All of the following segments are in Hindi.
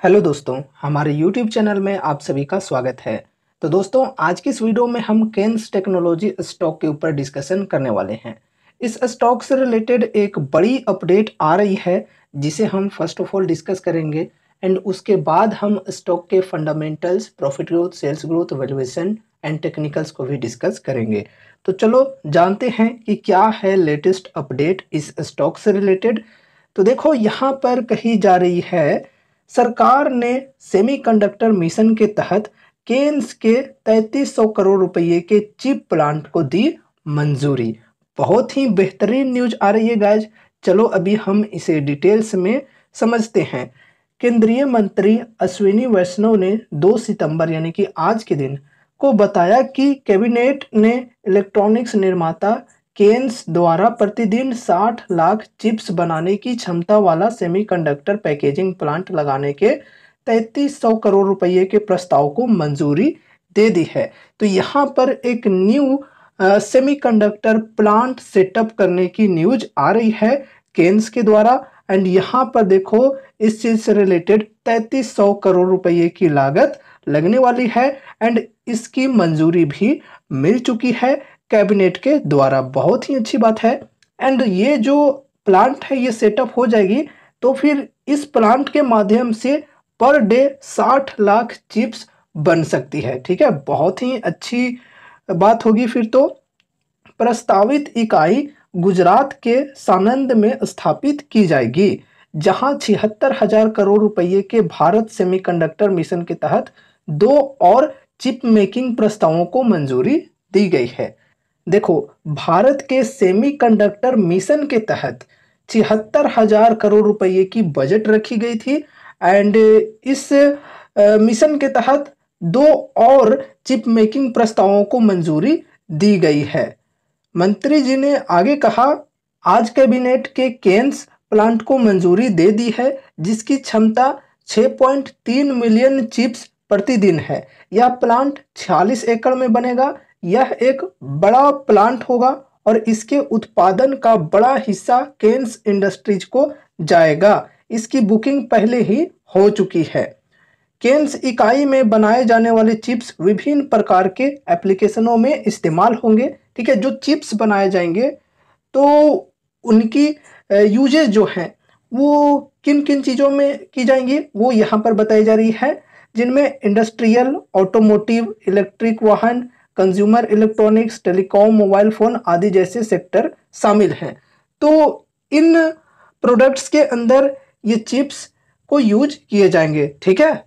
हेलो दोस्तों, हमारे YouTube चैनल में आप सभी का स्वागत है। तो दोस्तों, आज की इस वीडियो में हम केन्स टेक्नोलॉजी स्टॉक के ऊपर डिस्कशन करने वाले हैं। इस स्टॉक से रिलेटेड एक बड़ी अपडेट आ रही है जिसे हम फर्स्ट ऑफ ऑल डिस्कस करेंगे एंड उसके बाद हम स्टॉक के fundamentals, profit growth, sales growth, valuation and technicals को भी डिस्कस करेंगे। तो चलो जानते हैं कि क्या है लेटेस्ट अपडेट इस स्टॉक से रिलेटेड। तो देखो, यहाँ पर कही जा रही है सरकार ने सेमीकंडक्टर मिशन के तहत केन्स के 3300 करोड़ रुपए के चिप प्लांट को दी मंजूरी। बहुत ही बेहतरीन न्यूज आ रही है गाइज। चलो अभी हम इसे डिटेल्स में समझते हैं। केंद्रीय मंत्री अश्विनी वैष्णव ने 2 सितंबर यानी कि आज के दिन को बताया कि कैबिनेट ने इलेक्ट्रॉनिक्स निर्माता केन्स द्वारा प्रतिदिन 60 लाख चिप्स बनाने की क्षमता वाला सेमीकंडक्टर पैकेजिंग प्लांट लगाने के 3300 करोड़ रुपए के प्रस्ताव को मंजूरी दे दी है। तो यहाँ पर एक न्यू सेमीकंडक्टर प्लांट सेटअप करने की न्यूज आ रही है केन्स के द्वारा। एंड यहाँ पर देखो, इस चीज से रिलेटेड 3300 करोड़ रुपए की लागत लगने वाली है एंड इसकी मंजूरी भी मिल चुकी है कैबिनेट के द्वारा। बहुत ही अच्छी बात है। एंड ये जो प्लांट है ये सेटअप हो जाएगी तो फिर इस प्लांट के माध्यम से पर डे 60 लाख चिप्स बन सकती है। ठीक है, बहुत ही अच्छी बात होगी। फिर तो प्रस्तावित इकाई गुजरात के सानंद में स्थापित की जाएगी, जहां 76,000 करोड़ रुपए के भारत सेमीकंडक्टर मिशन के तहत 2 और चिप मेकिंग प्रस्तावों को मंजूरी दी गई है। देखो, भारत के सेमीकंडक्टर मिशन के तहत 76,000 करोड़ रुपए की बजट रखी गई थी एंड इस मिशन के तहत 2 और चिप मेकिंग प्रस्तावों को मंजूरी दी गई है। मंत्री जी ने आगे कहा, आज कैबिनेट के केन्स प्लांट को मंजूरी दे दी है जिसकी क्षमता 6.3 मिलियन चिप्स प्रतिदिन है। यह प्लांट 46 एकड़ में बनेगा। यह एक बड़ा प्लांट होगा और इसके उत्पादन का बड़ा हिस्सा केन्स इंडस्ट्रीज को जाएगा। इसकी बुकिंग पहले ही हो चुकी है। केन्स इकाई में बनाए जाने वाले चिप्स विभिन्न प्रकार के एप्लीकेशनों में इस्तेमाल होंगे। ठीक है, जो चिप्स बनाए जाएंगे तो उनकी यूजेज जो हैं वो किन किन चीज़ों में की जाएंगी वो यहाँ पर बताई जा रही है, जिनमें इंडस्ट्रियल, ऑटोमोटिव, इलेक्ट्रिक वाहन, consumer electronics, telecom, mobile phone आदि जैसे सेक्टर शामिल हैं। तो इन प्रोडक्ट्स के अंदर ये चिप्स को यूज किए जाएंगे। ठीक है,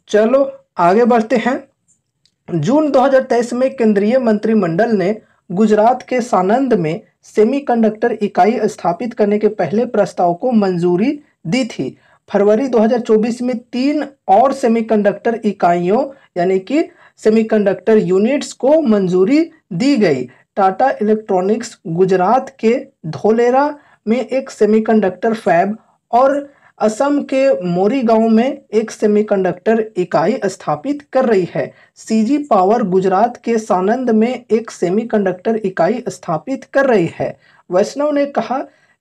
चलो आगे बढ़ते हैं। जून 2023 में केंद्रीय मंत्रिमंडल ने गुजरात के सानंद में सेमीकंडक्टर इकाई स्थापित करने के पहले प्रस्ताव को मंजूरी दी थी। फरवरी 2024 में 3 और सेमीकंडक्टर इकाइयों यानी कि सेमीकंडक्टर यूनिट्स को मंजूरी दी गई। टाटा इलेक्ट्रॉनिक्स गुजरात के धोलेरा में एक सेमीकंडक्टर फैब और असम के मोरीगांव में एक सेमीकंडक्टर इकाई स्थापित कर रही है। सीजी पावर गुजरात के सानंद में एक सेमीकंडक्टर इकाई स्थापित कर रही है। वैष्णव ने कहा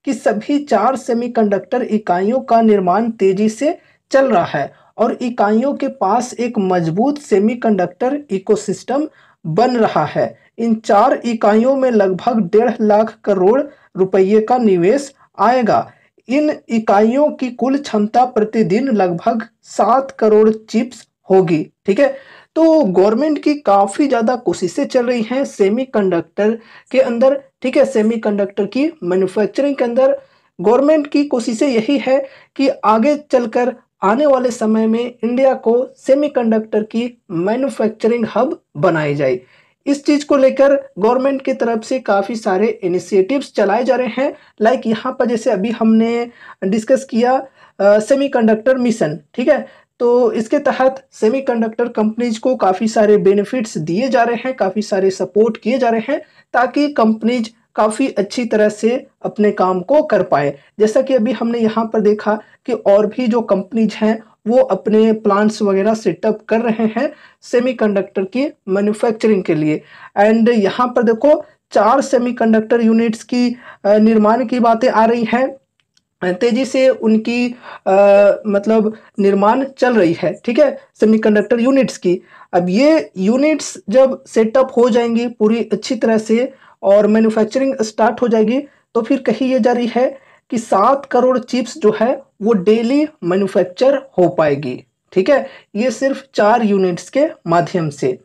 कि सभी 4 सेमीकंडक्टर इकाइयों का निर्माण तेजी से चल रहा है और इकाइयों के पास एक मजबूत सेमीकंडक्टर इकोसिस्टम बन रहा है। इन 4 इकाइयों में लगभग 1.5 लाख करोड़ रुपए का निवेश आएगा। इन इकाइयों की कुल क्षमता प्रतिदिन लगभग 7 करोड़ चिप्स होगी। ठीक है, तो गवर्नमेंट की काफी ज्यादा कोशिशें चल रही हैं सेमीकंडक्टर के अंदर। ठीक है, सेमीकंडक्टर की मैन्युफैक्चरिंग के अंदर गवर्नमेंट की कोशिशें यही है कि आगे चलकर आने वाले समय में इंडिया को सेमीकंडक्टर की मैन्युफैक्चरिंग हब बनाई जाए। इस चीज को लेकर गवर्नमेंट की तरफ से काफी सारे इनिशिएटिव्स चलाए जा रहे हैं। लाइक यहाँ पर जैसे अभी हमने डिस्कस किया सेमीकंडक्टर मिशन। ठीक है, तो इसके तहत सेमीकंडक्टर कंपनीज को काफी सारे बेनिफिट्स दिए जा रहे हैं, काफी सारे सपोर्ट किए जा रहे हैं ताकि कंपनीज काफी अच्छी तरह से अपने काम को कर पाए। जैसा कि अभी हमने यहाँ पर देखा कि और भी जो कंपनीज हैं वो अपने प्लांट्स वगैरह सेटअप कर रहे हैं सेमीकंडक्टर की मैन्युफैक्चरिंग के लिए। एंड यहाँ पर देखो 4 सेमीकंडक्टर यूनिट्स की निर्माण की बातें आ रही हैं तेजी से उनकी मतलब निर्माण चल रही है, ठीक है, सेमीकंडक्टर यूनिट्स की। अब ये यूनिट्स जब सेटअप हो जाएंगी पूरी अच्छी तरह से और मैन्युफैक्चरिंग स्टार्ट हो जाएगी, तो फिर कही ये जा रही है कि 7 करोड़ चिप्स जो है वो डेली मैन्युफैक्चर हो पाएगी, ठीक है, ये सिर्फ 4 यूनिट्स के माध्यम से।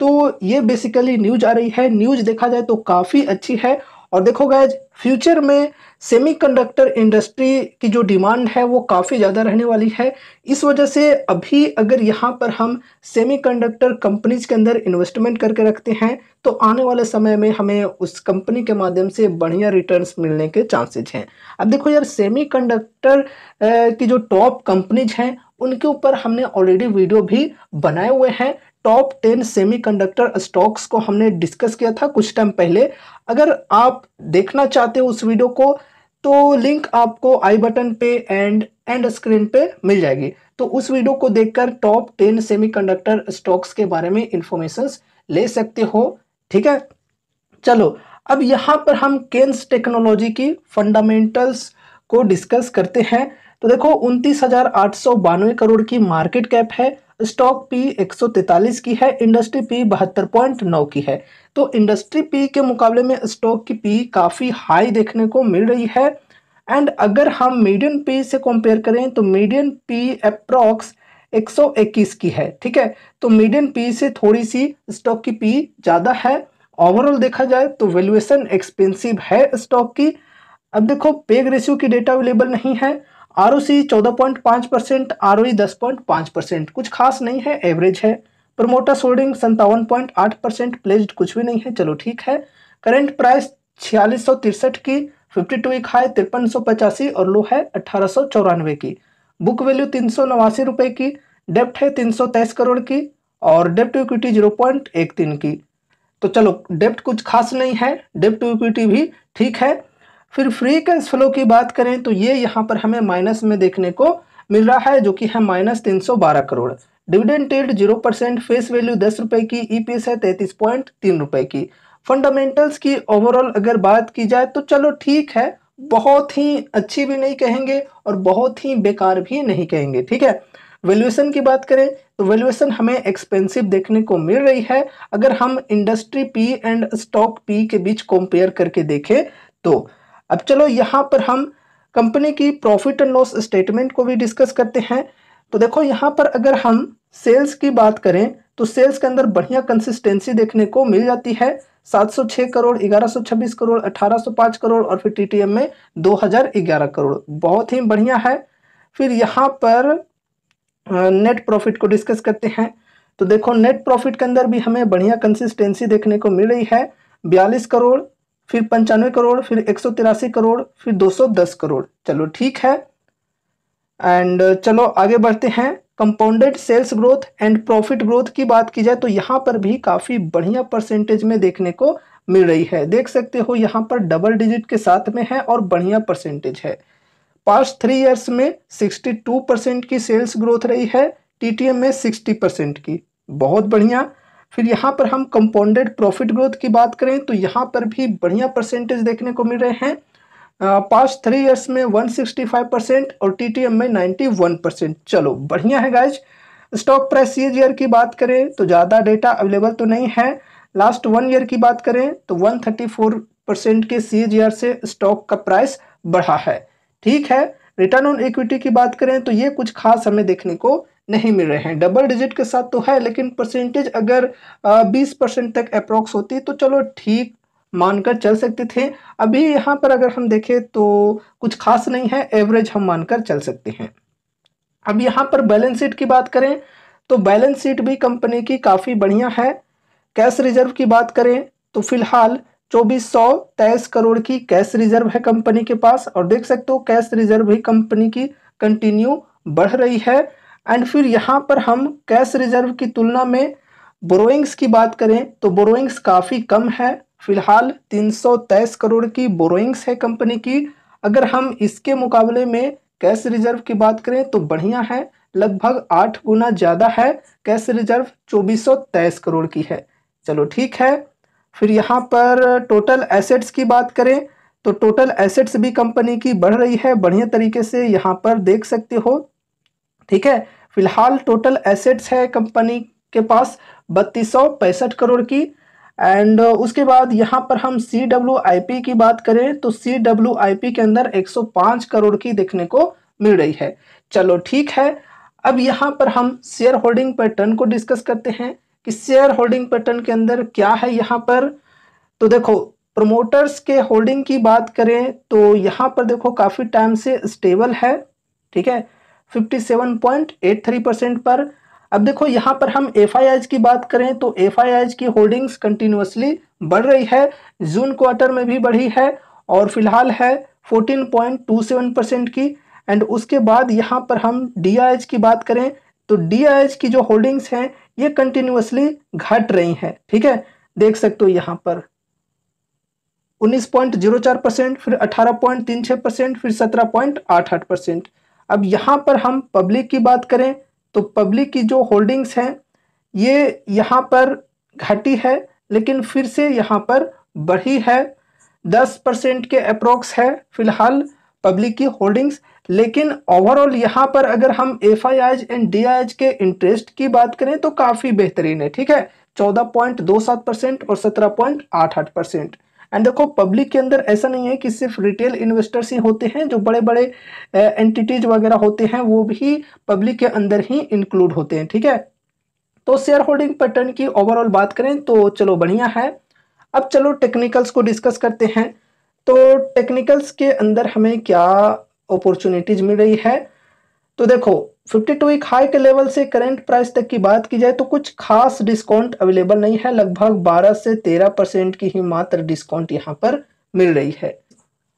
तो ये बेसिकली न्यूज आ रही है, न्यूज देखा जाए तो काफ़ी अच्छी है। और देखो गाइज, फ्यूचर में सेमीकंडक्टर इंडस्ट्री की जो डिमांड है वो काफ़ी ज़्यादा रहने वाली है। इस वजह से अभी अगर यहाँ पर हम सेमीकंडक्टर कंपनीज के अंदर इन्वेस्टमेंट करके रखते हैं तो आने वाले समय में हमें उस कंपनी के माध्यम से बढ़िया रिटर्न्स मिलने के चांसेज हैं। अब देखो यार, सेमीकंडक्टर की जो टॉप कंपनीज हैं उनके ऊपर हमने ऑलरेडी वीडियो भी बनाए हुए हैं। टॉप 10 सेमीकंडक्टर स्टॉक्स को हमने डिस्कस किया था कुछ टाइम पहले। अगर आप देखना चाहते हो उस वीडियो को तो लिंक आपको आई बटन पे एंड स्क्रीन पे मिल जाएगी। तो उस वीडियो को देखकर टॉप 10 सेमीकंडक्टर स्टॉक्स के बारे में इंफॉर्मेशन ले सकते हो, ठीक है। चलो, अब यहाँ पर हम केन्स टेक्नोलॉजी की फंडामेंटल्स को डिस्कस करते हैं। तो देखो, 29,892 करोड़ की मार्केट कैप है, स्टॉक पी 143 की है, इंडस्ट्री पी 72.9 की है। तो इंडस्ट्री पी के मुकाबले में स्टॉक की पी काफ़ी हाई देखने को मिल रही है। एंड अगर हम मीडियन पी से कंपेयर करें तो मीडियन पी अप्रॉक्स 121 की है, ठीक है। तो मीडियन पी से थोड़ी सी स्टॉक की पी ज़्यादा है। ओवरऑल देखा जाए तो वैल्यूएशन एक्सपेंसिव है स्टॉक की। अब देखो, पेग रेशियो की डेटा अवेलेबल नहीं है। आरओसी 14.5%, आरओई 10.5%, कुछ खास नहीं है, एवरेज है। प्रमोटर्स होल्डिंग 57.8%, प्लेज्ड कुछ भी नहीं है, चलो ठीक है। करंट प्राइस 4663 की, 52 वीक हाई 5385 और लो है 1894 की। बुक वैल्यू 389 रुपए की। डेप्ट है 323 करोड़ की और डेप्ट टू इक्विटी 0.13 की। तो चलो, डेप्ट कुछ खास नहीं है, डेप्ट टू इक्विटी भी ठीक है। फिर फ्री कैश फ्लो की बात करें तो ये यहाँ पर हमें माइनस में देखने को मिल रहा है, जो कि है -312 crore. Dividend yield 0%, face value 10 रुपए की, ईपीएस है 33.3 रुपए की। फंडामेंटल्स की ओवरऑल अगर बात की जाए तो चलो ठीक है, बहुत ही अच्छी भी नहीं कहेंगे और बहुत ही बेकार भी नहीं कहेंगे, ठीक है। वैल्यूएशन की बात करें तो वैल्यूएशन हमें एक्सपेंसिव देखने को मिल रही है अगर हम industry P and stock P के बीच कंपेयर करके देखें तो। अब चलो, यहाँ पर हम कंपनी की प्रॉफिट एंड लॉस स्टेटमेंट को भी डिस्कस करते हैं। तो देखो, यहाँ पर अगर हम सेल्स की बात करें तो सेल्स के अंदर बढ़िया कंसिस्टेंसी देखने को मिल जाती है। 706 करोड़, 1126 करोड़, 1805 करोड़ और फिर टीटीएम में 2011 करोड़, बहुत ही बढ़िया है। फिर यहाँ पर नेट प्रॉफिट को डिस्कस करते हैं। तो देखो, नेट प्रॉफिट के अंदर भी हमें बढ़िया कंसिस्टेंसी देखने को मिल रही है। 42 करोड़, फिर 95 करोड़, फिर 183 करोड़, फिर 210 करोड़, चलो ठीक है। एंड चलो आगे बढ़ते हैं। Compounded sales growth and profit growth की बात की जाए तो यहाँ पर भी काफ़ी बढ़िया परसेंटेज में देखने को मिल रही है। देख सकते हो यहाँ पर डबल डिजिट के साथ में है और बढ़िया परसेंटेज है। पास्ट 3 ईयर्स में 62% की सेल्स ग्रोथ रही है, टीटीएम में 60% की, बहुत बढ़िया। फिर यहाँ पर हम कंपाउंडेड प्रॉफिट ग्रोथ की बात करें तो यहाँ पर भी बढ़िया परसेंटेज देखने को मिल रहे हैं। पास्ट 3 ईयर्स में 165% और टीटीएम में 91%, चलो बढ़िया है गाइज। स्टॉक प्राइस सीएजीआर की बात करें तो ज़्यादा डेटा अवेलेबल तो नहीं है। लास्ट 1 ईयर की बात करें तो 134% के सीएजीआर से स्टॉक का प्राइस बढ़ा है, ठीक है। रिटर्न ऑन इक्विटी की बात करें तो ये कुछ खास हमें देखने को नहीं मिल रहे हैं। डबल डिजिट के साथ तो है, लेकिन परसेंटेज अगर 20% तक अप्रोक्स होती तो चलो ठीक मानकर चल सकते थे। अभी यहाँ पर अगर हम देखें तो कुछ खास नहीं है, एवरेज हम मानकर चल सकते हैं। अब यहाँ पर बैलेंस शीट की बात करें तो बैलेंस शीट भी कंपनी की काफ़ी बढ़िया है। कैश रिजर्व की बात करें तो फिलहाल 2423 करोड़ की कैश रिजर्व है कंपनी के पास, और देख सकते हो कैश रिजर्व भी कंपनी की कंटिन्यू बढ़ रही है। एंड फिर यहाँ पर हम कैश रिजर्व की तुलना में बोरोइंग्स की बात करें तो बोरोइंग्स काफ़ी कम है। फिलहाल 323 करोड़ की बोरोइंग्स है कंपनी की। अगर हम इसके मुकाबले में कैश रिजर्व की बात करें तो बढ़िया है, लगभग 8 गुना ज़्यादा है। कैश रिजर्व 2423 करोड़ की है, चलो ठीक है। फिर यहाँ पर टोटल एसेट्स की बात करें तो टोटल एसेट्स भी कंपनी की बढ़ रही है बढ़िया तरीके से, यहाँ पर देख सकते हो। ठीक है, फिलहाल टोटल एसेट्स है कंपनी के पास 3265 करोड़ की। एंड उसके बाद यहाँ पर हम CWIP की बात करें तो CWIP के अंदर 105 करोड़ की देखने को मिल रही है। चलो ठीक है, अब यहाँ पर हम शेयर होल्डिंग पैटर्न को डिस्कस करते हैं कि शेयर होल्डिंग पैटर्न के अंदर क्या है यहाँ पर। तो देखो, प्रमोटर्स के होल्डिंग की बात करें तो यहाँ पर देखो काफी टाइम से स्टेबल है। ठीक है, 57.83% पर। अब देखो यहाँ पर हम FIIs की बात करें तो FIIs की होल्डिंग्स कंटिन्यूअसली बढ़ रही है, जून क्वार्टर में भी बढ़ी है और फिलहाल है 14.27% की। एंड उसके बाद यहाँ पर हम DIs की बात करें तो DIs की जो होल्डिंग्स हैं ये कंटिन्यूअसली घट रही हैं। ठीक है, देख सकते हो यहाँ पर 19.04%, फिर 18.36%, फिर 17.88%। अब यहाँ पर हम पब्लिक की बात करें तो पब्लिक की जो होल्डिंग्स हैं ये यहाँ पर घटी है, लेकिन फिर से यहाँ पर बढ़ी है। 10% के अप्रोक्स है फिलहाल पब्लिक की होल्डिंग्स। लेकिन ओवरऑल यहाँ पर अगर हम FIIs एंड DIs के इंटरेस्ट की बात करें तो काफ़ी बेहतरीन है। ठीक है, 14.27% और 17.88%। एंड देखो, पब्लिक के अंदर ऐसा नहीं है कि सिर्फ रिटेल इन्वेस्टर्स ही होते हैं, जो बड़े बड़े एंटिटीज वगैरह होते हैं वो भी पब्लिक के अंदर ही इंक्लूड होते हैं। ठीक है, तो शेयर होल्डिंग पैटर्न की ओवरऑल बात करें तो चलो बढ़िया है। अब चलो टेक्निकल्स को डिस्कस करते हैं। तो टेक्निकल्स के अंदर हमें क्या अपॉर्चुनिटीज मिल रही है। तो देखो, 52 वीक हाई के लेवल से करंट प्राइस तक की बात की जाए तो कुछ खास डिस्काउंट अवेलेबल नहीं है, लगभग 12 से 13% की ही मात्र डिस्काउंट यहाँ पर मिल रही है।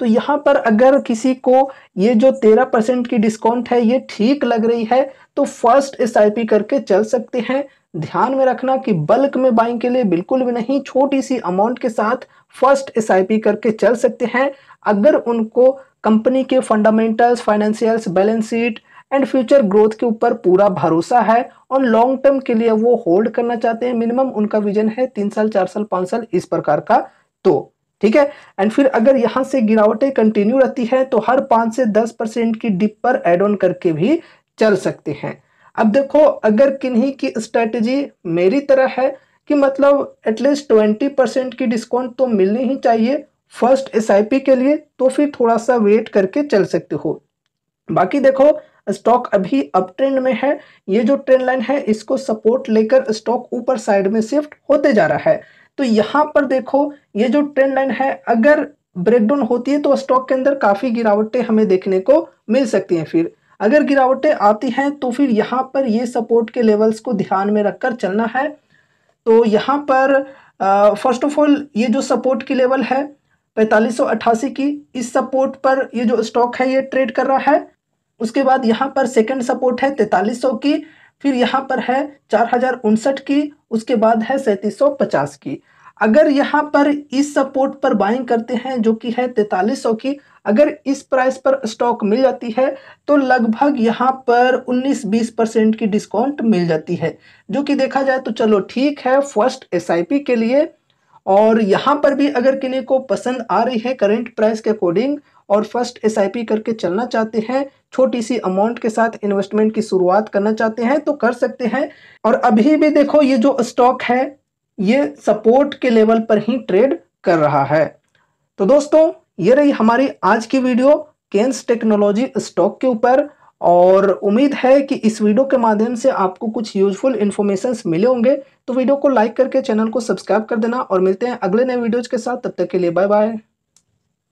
तो यहाँ पर अगर किसी को ये जो 13% की डिस्काउंट है ये ठीक लग रही है तो फर्स्ट SIP करके चल सकते हैं। ध्यान में रखना कि बल्क में बाइंग के लिए बिल्कुल भी नहीं, छोटी सी अमाउंट के साथ फर्स्ट SIP करके चल सकते हैं। अगर उनको कंपनी के fundamentals, financials, balance sheet and future growth के ऊपर पूरा भरोसा है और लॉन्ग टर्म के लिए वो होल्ड करना चाहते हैं, मिनिमम उनका विजन है 3 साल 4 साल 5 साल इस प्रकार का, तो ठीक है। एंड फिर अगर यहां से गिरावटें कंटिन्यू रहती है तो हर 5 से 10% की डिप पर एड ऑन करके भी चल सकते हैं। अब देखो, अगर किन्हीं की स्ट्रेटेजी मेरी तरह है कि मतलब एटलीस्ट 20% की डिस्काउंट तो मिलनी ही चाहिए फर्स्ट SIP के लिए, तो फिर थोड़ा सा वेट करके चल सकते हो। बाकी देखो, स्टॉक अभी अप ट्रेंड में है, ये जो ट्रेंड लाइन है इसको सपोर्ट लेकर स्टॉक ऊपर साइड में शिफ्ट होते जा रहा है। तो यहाँ पर देखो, ये जो ट्रेंड लाइन है अगर ब्रेकडाउन होती है तो स्टॉक के अंदर काफी गिरावटें हमें देखने को मिल सकती हैं। फिर अगर गिरावटें आती हैं तो फिर यहाँ पर ये सपोर्ट के लेवल्स को ध्यान में रखकर चलना है। तो यहाँ पर फर्स्ट ऑफ ऑल ये जो सपोर्ट की लेवल है 4588 की, इस सपोर्ट पर ये जो स्टॉक है ये ट्रेड कर रहा है। उसके बाद यहाँ पर सेकंड सपोर्ट है 4300 की, फिर यहाँ पर है 4059 की, उसके बाद है 3750 की। अगर यहाँ पर इस सपोर्ट पर बाइंग करते हैं जो कि है 4300 की, अगर इस प्राइस पर स्टॉक मिल जाती है तो लगभग यहाँ पर 19-20% की डिस्काउंट मिल जाती है, जो कि देखा जाए तो चलो ठीक है फर्स्ट SIP के लिए। और यहाँ पर भी अगर किन्हीं को पसंद आ रही है करंट प्राइस के अकॉर्डिंग और फर्स्ट SIP करके चलना चाहते हैं, छोटी सी अमाउंट के साथ इन्वेस्टमेंट की शुरुआत करना चाहते हैं तो कर सकते हैं। और अभी भी देखो, ये जो स्टॉक है ये सपोर्ट के लेवल पर ही ट्रेड कर रहा है। तो दोस्तों, ये रही हमारी आज की वीडियो केन्स टेक्नोलॉजी स्टॉक के ऊपर, और उम्मीद है कि इस वीडियो के माध्यम से आपको कुछ यूजफुल इन्फॉर्मेशंस मिले होंगे। तो वीडियो को लाइक करके चैनल को सब्सक्राइब कर देना और मिलते हैं अगले नए वीडियोज के साथ। तब तक के लिए बाय बाय।